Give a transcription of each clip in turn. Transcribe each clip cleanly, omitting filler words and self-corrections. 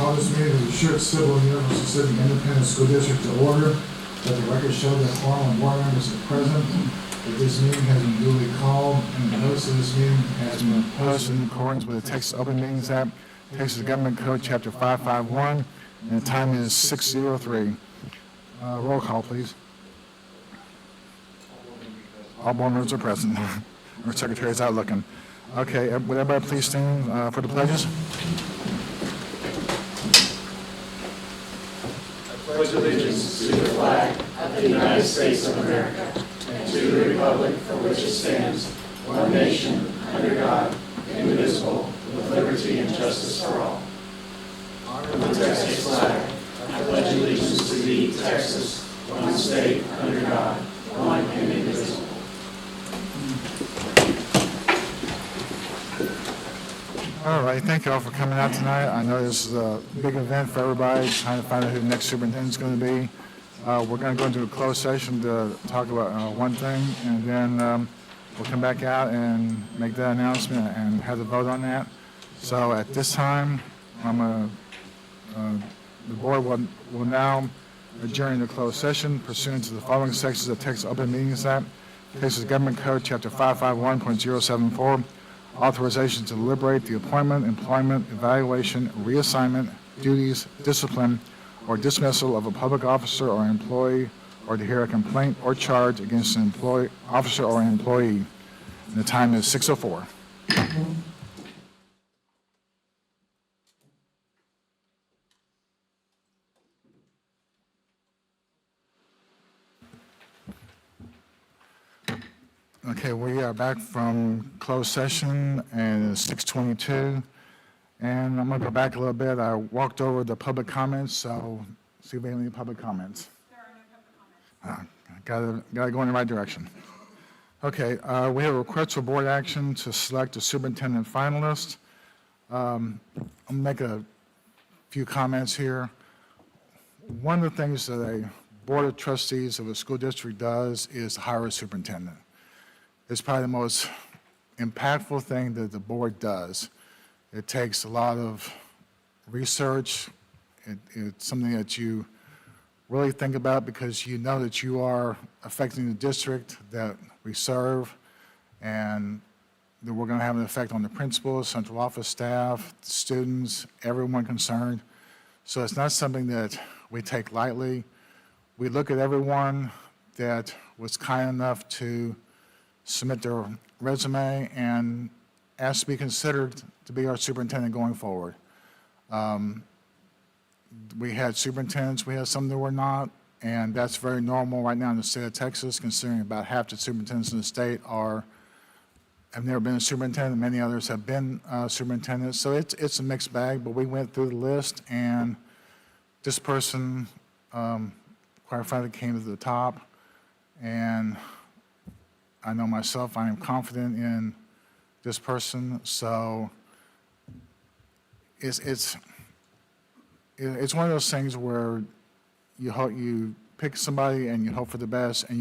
Call this meeting of the Schertz-Cibolo-Universal City Independent School District to order. Let the record show that quorum of board members are present. That this meeting has been duly called and the notice of this meeting has been posted in accordance with the Texas Open Meetings Act, Texas Government Code, Chapter 551, and the time is 6:03. Roll call, please. All board members are present. Our secretary is out looking. Okay, would everybody please stand for the pledges? I pledge allegiance to the flag of the United States of America and to the republic for which it stands, one nation, under God, indivisible, with liberty and justice for all. Honor the Texas flag. I pledge allegiance to thee, Texas, one state, under God, one and indivisible. All right, thank you all for coming out tonight. I know this is a big event for everybody, trying to find out who the next superintendent is going to be. We're going to go into a closed session to talk about one thing, and then we'll come back out and make that announcement and have the vote on that. So at this time, the board will now adjourn the closed session pursuant to the following sections of Texas Open Meetings Act, Texas Government Code, Chapter 551.074, authorization to deliberate the appointment, employment, evaluation, reassignment, duties, discipline, or dismissal of a public officer or employee, or to hear a complaint or charge against an officer or an employee. And the time is 6:04. Okay, we are back from closed session, and it's 6:22. And I'm going to go back a little bit. I walked over the public comments, so see if we have any public comments. There are no public comments. Got to go in the right direction. Okay, we have a request for board action to select a superintendent finalist. I'll make a few comments here. One of the things that a board of trustees of a school district does is hire a superintendent. It's probably the most impactful thing that the board does. It takes a lot of research. It's something that you really think about because you know that you are affecting the district that we serve, and that we're going to have an effect on the principals, central office staff, the students, everyone concerned. So it's not something that we take lightly. We look at everyone that was kind enough to submit their resume and ask to be considered to be our superintendent going forward. We had superintendents, we had some that were not, and that's very normal right now in the state of Texas, considering about half the superintendents in the state have never been a superintendent, many others have been superintendents, so it's a mixed bag, but we went through the list, and this person, quite frankly, came to the top, and I know myself, I am confident in this person, so it's one of those things where you pick somebody and you hope for the best, and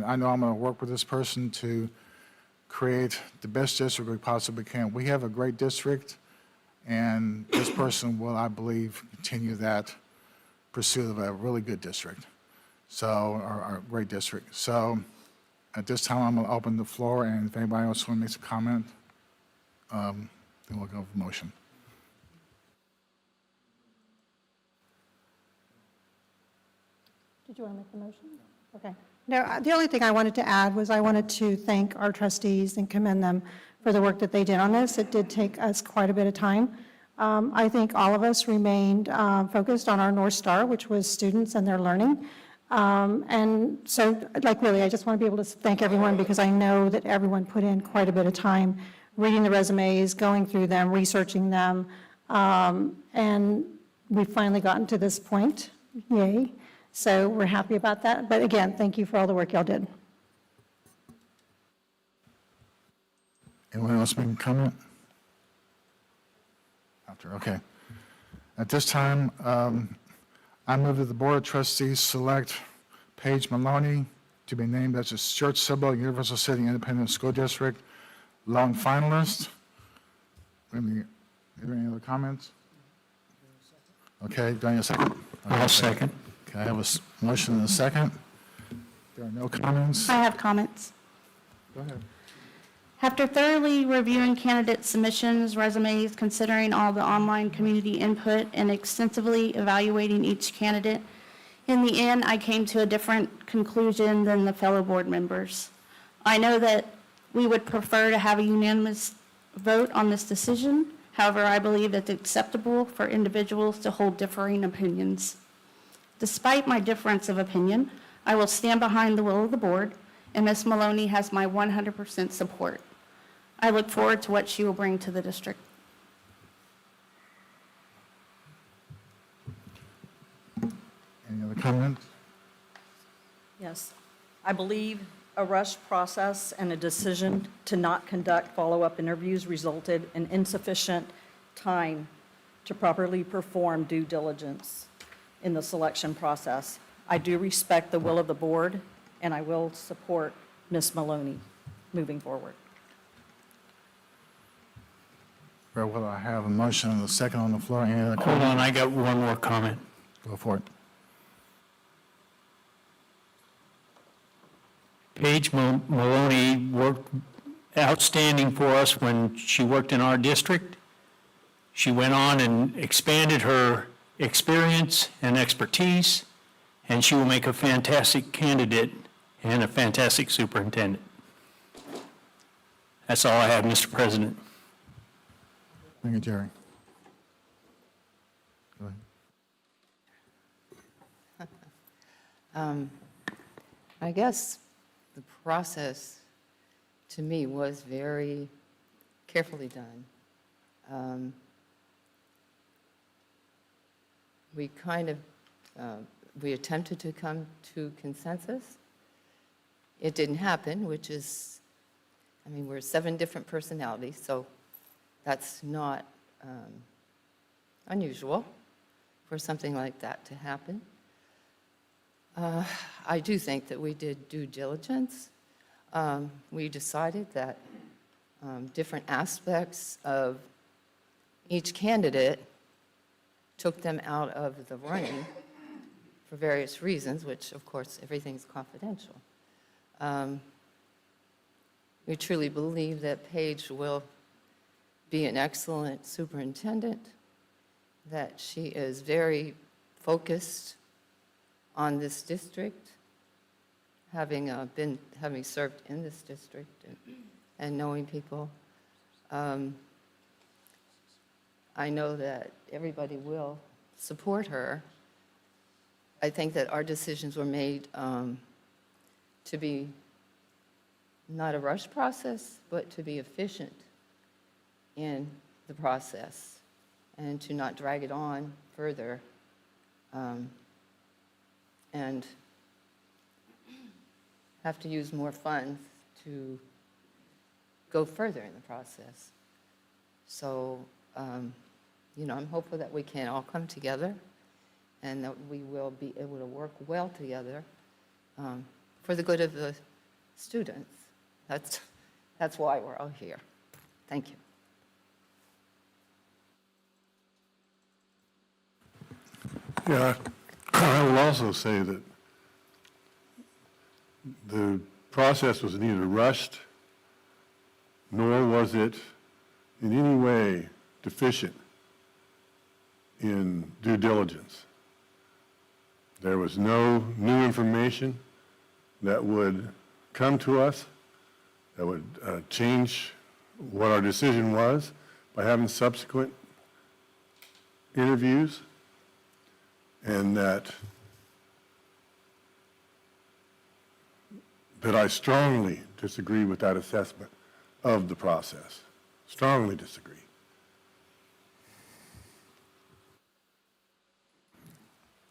I know I'm going to work with this person to create the best district we possibly can. We have a great district, and this person will, I believe, continue that pursuit of a really good district, so our great district. So at this time, I'm going to open the floor, and if anybody else wants to make a comment, then we'll go for motion. Did you want to make the motion? Okay. No, the only thing I wanted to add was I wanted to thank our trustees and commend them for the work that they did on this. It did take us quite a bit of time. I think all of us remained focused on our North Star, which was students and their learning. And so, really, I just want to be able to thank everyone because I know that everyone put in quite a bit of time reading the resumes, going through them, researching them, and we've finally gotten to this point. Yay. So we're happy about that. But again, thank you for all the work y'all did. Anyone else make a comment? Okay. At this time, I move that the Board of Trustees select Paige Maloney to be named as a Schertz-Cibolo-Universal City Independent School District long finalist. Are there any other comments? Okay, do I need a second? I'll second. Okay, I have a motion and a second. There are no comments? I have comments. Go ahead. After thoroughly reviewing candidate submissions, resumes, considering all the online community input, and extensively evaluating each candidate, in the end, I came to a different conclusion than the fellow board members. I know that we would prefer to have a unanimous vote on this decision. However, I believe it's acceptable for individuals to hold differing opinions. Despite my difference of opinion, I will stand behind the will of the board, and Ms. Maloney has my 100% support. I look forward to what she will bring to the district. Any other comments? Yes. I believe a rushed process and a decision to not conduct follow-up interviews resulted in insufficient time to properly perform due diligence in the selection process. I do respect the will of the board, and I will support Ms. Maloney moving forward. Very well, I have a motion and a second on the floor. Any other Hold comments? on, I got one more comment. Go for it. Paige Maloney worked outstanding for us when she worked in our district. She went on and expanded her experience and expertise, and she will make a fantastic candidate and a fantastic superintendent. That's all I have, Mr. President. Thank you, Jerry. Go ahead. I guess the process, to me, was very carefully done. We kind of, we attempted to come to consensus. It didn't happen, which is, I mean, we're 7 different personalities, so that's not unusual for something like that to happen. I do think that we did due diligence. We decided that different aspects of each candidate took them out of the running for various reasons, which, of course, everything's confidential. We truly believe that Paige will be an excellent superintendent, that she is very focused on this district, having served in this district and knowing people. I know that everybody will support her. I think that our decisions were made to be not a rush process, but to be efficient in the process and to not drag it on further. And have to use more funds to go further in the process. So, I'm hopeful that we can all come together and that we will be able to work well together for the good of the students. That's why we're all here. Thank you. Yeah, I will also say that the process was neither rushed nor was it in any way deficient in due diligence. There was no new information that would come to us that would change what our decision was by having subsequent interviews, and that I strongly disagree with that assessment of the process. Strongly disagree.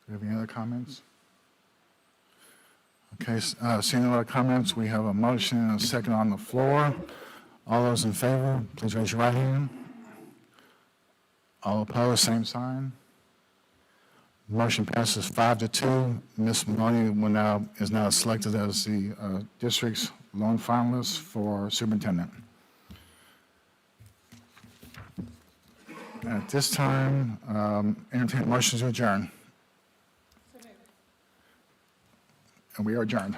Do you have any other comments? Okay, seeing no other comments, we have a motion and a second on the floor. All those in favor, please raise your right hand. All opposed, same sign. Motion passes 5-2. Ms. Maloney is now selected as the district's lone finalist for superintendent. At this time, entertain motions to adjourn. And we are adjourned.